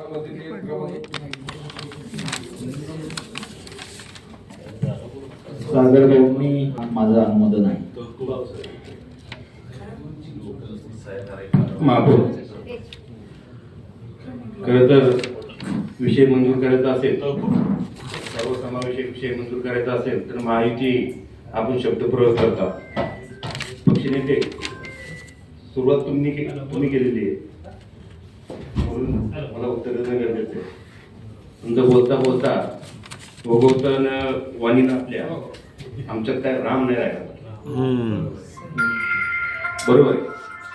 सागर भाऊंनी माझं अनुमोदन आहे. महापौर खरं तर विषय मंजूर करायचा असेल, सर्वसमावेशक विषय मंजूर करायचा असेल तर महायुती आपण शब्दप्रयोग करतात. पक्षनेते सुरुवात तुम्ही केलेली आहे म्हणून मला उत्तर देणं गरजेचं आहे. तुमचं बोलता बोलता भोगवतान वाणीनं आपल्या आमच्यात काय राम नाही राहिला. बरोबर आहे,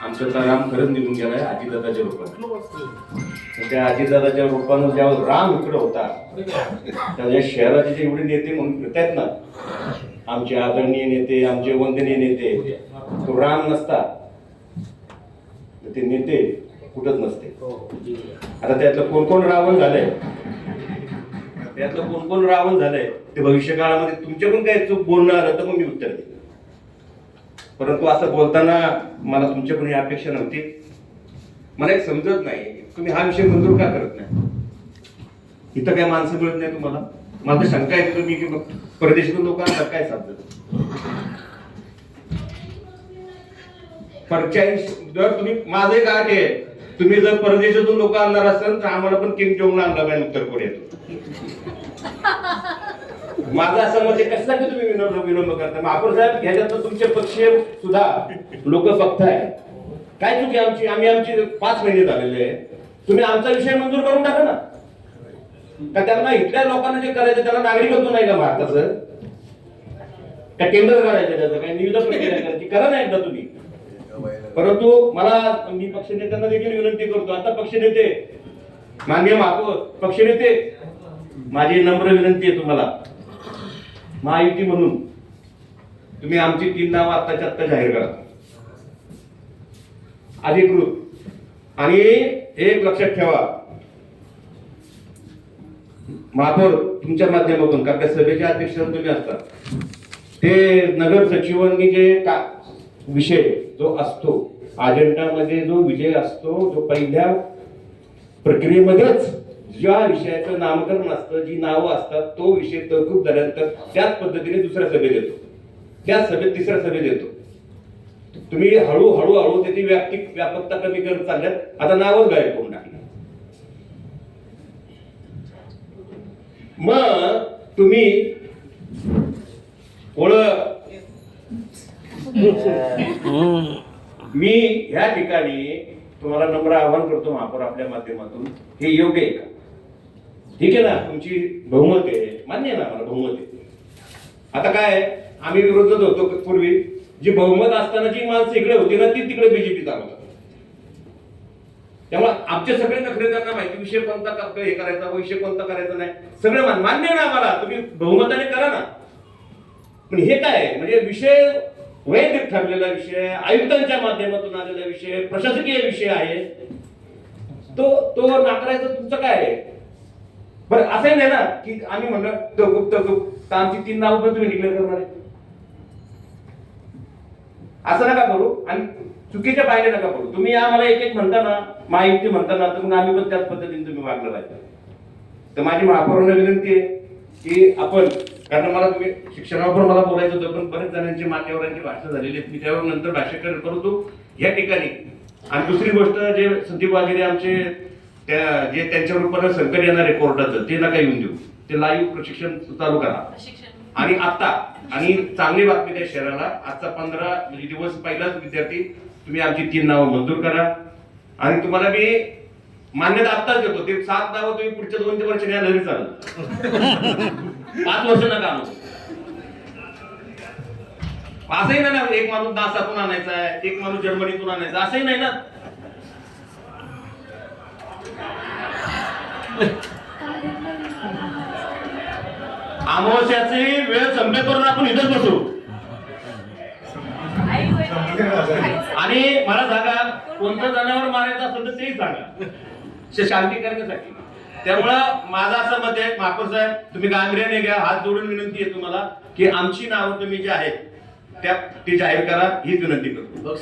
आमच्यातला राम खरंच निघून गेलाय अजितदादाच्या रूपात. त्या अजितदादाच्या रूपानं ज्यावेळेस राम इकडे होता त्या शहराचे जे एवढे नेते म्हणून फिरतायत ना, आमचे आदरणीय नेते, आमचे वंदनीय नेते, तो राम नसता ते नेते कुठंच नसते. आता त्यातलं कोण कोण रावण झालंय, त्यातलं कोण कोण रावण झालंय ते भविष्य काळामध्ये तुमच्याकडून काय चूक बोलणं आलं तर मग मी उत्तर देईन. परंतु असं बोलताना मला तुमच्याकडून ही अपेक्षा नव्हती. मला एक समजत नाही तुम्ही हा विषय मंजूर का करत नाही. इथं काय माणसं मिळत नाही तुम्हाला. मला तर शंका आहे तुम्ही की परदेशातून लोकांना काय साधत 45 जर तुम्ही माझं एक आठ आहे, तुम्ही जर परदेशातून लोक आणणार असाल तर आम्हाला पण किम जोंग आणला पाहिजे उत्तर कोरियातून. माझं असं म्हणजे कशासाठी तुम्ही विनोद करता. महापौर साहेब ह्याच्यात तुमचे पक्षीय सुद्धा लोक बघताय. काय चुकी आमची, आम्ही आमची 5 महिने झालेले आहे. तुम्ही आमचा विषय मंजूर करून टाका ना. का त्यांना इथल्या लोकांना जे करायचं त्याला नागरिकत्व नाही का भारताचं, का टेंडर करायचं त्याचं काही निविदा प्रक्रिया करायची, करा ना एकदा तुम्ही. परंतु मला मी पक्षनेत्यांना देखील विनंती करतो, आता पक्षनेते माननीय महापौर, पक्षनेते माझी नम्र विनंती आहे तुम्हाला, महायुती म्हणून तुम्ही आमची 3 नावं आत्ताच्या आत्ता जाहीर करा अधिकृत. आणि एक लक्षात ठेवा महापौर, तुमच्या माध्यमातून, कारण सभेचे अध्यक्ष तुम्ही असता, ते नगर सचिवांनी जे विषय जो असतो अजेंडामध्ये, जो विषय असतो, जो पहिल्या प्रक्रियेमध्येच ज्या विषयाचं नामकरण असतं, जी नावं असतात, तो विषय तरतूद झाल्यानंतर त्याच पद्धतीने दुसऱ्या सभेत येतो, त्याच सभेत तिसऱ्या सभेत येतो. तुम्ही हळूहळू त्याची व्यापकता कमी करत चालल्यात. आता नावच गायब करून टाकलं. मग तुम्ही मी ह्या ठिकाणी तुम्हाला नम्र आवाहन करतो महापौर आपल्या माध्यमातून, हे योग्य आहे का? ठीक आहे ना, तुमची बहुमत आहे, मान्य आहे ना मला बहुमत आहे. आता काय आम्ही विरोधात होतो पूर्वी, जी बहुमत असताना जी माणसं इकडे होती ना ती तिकडे बीजेपी चालवतात. त्यामुळे आमचे सगळे नखरे त्यांना माहिती, विषय कोणता हे करायचा, विषय कोणता करायचा नाही, सगळं मान्य ना आम्हाला. तुम्ही बहुमताने करा ना. पण हे काय म्हणजे विषय वैयक्तिक ठरलेला विषय, आयुक्तांच्या माध्यमातून आलेला विषय, प्रशासकीय विषय आहे, तो नाकारायचं तुमचं काय आहे? बरं असंही नाही ना की आम्ही म्हणलं तर आमची 3 नावं पण तुम्ही डिक्लेअर करणार आहे. असं नका करू आणि चुकीच्या पायऱ्या नका करू. तुम्ही आम्हाला एक म्हणता ना, महायुती म्हणता ना, तर मग आम्ही पण त्याच पद्धतीने तुम्ही वागलं पाहिजे. तर माझी महापौरांना विनंती आहे की आपण, कारण मला तुम्ही शिक्षणावर मला बोलायचं होतं, पण बरेच जणांची मान्यवरांची भाषण झालेली आहेत, मी त्यावर नंतर भाष्य करतो या ठिकाणी. आणि दुसरी गोष्ट, जे संदीप वाघेरे आमचे जे त्यांच्या रूपानं संकट येणार आहे कोर्टाचं, ते नका येऊन देऊ. ते लाईव्ह प्रशिक्षण चालू करा. आणि आता आणि चांगली बातमी त्या शहराला, आजचा 15 दिवस पहिलाच विद्यार्थी तुम्ही आमची 3 नावं मंजूर करा. आणि तुम्हाला मी मान्यता आत्ताच देतो, ते 7 नावं तुम्ही पुढच्या 2 वर्ष न्यायला तरी चालेल. 5 वर्ष नका आणू. असंही नाही ना, एक माणूस नासातून आणायचा आहे, एक माणूस जर्मनीतून आणायचा, असंही नाही ना. अमावस्याची वेळ संपेपर्यंत आपण इथंच बसू. आणि मला सांगा, कोणतं जनावर मारायचं असेल तर तेही सांगा, शांती करण्यासाठी. त्यामुळं माझं असं मत आहे महापौर साहेब, तुम्ही गांभीर्याने घ्या. हात जोडून विनंती आहे तुम्हाला की आमची नावं तुम्ही जी आहेत ती जाहीर करा, हीच विनंती करतो.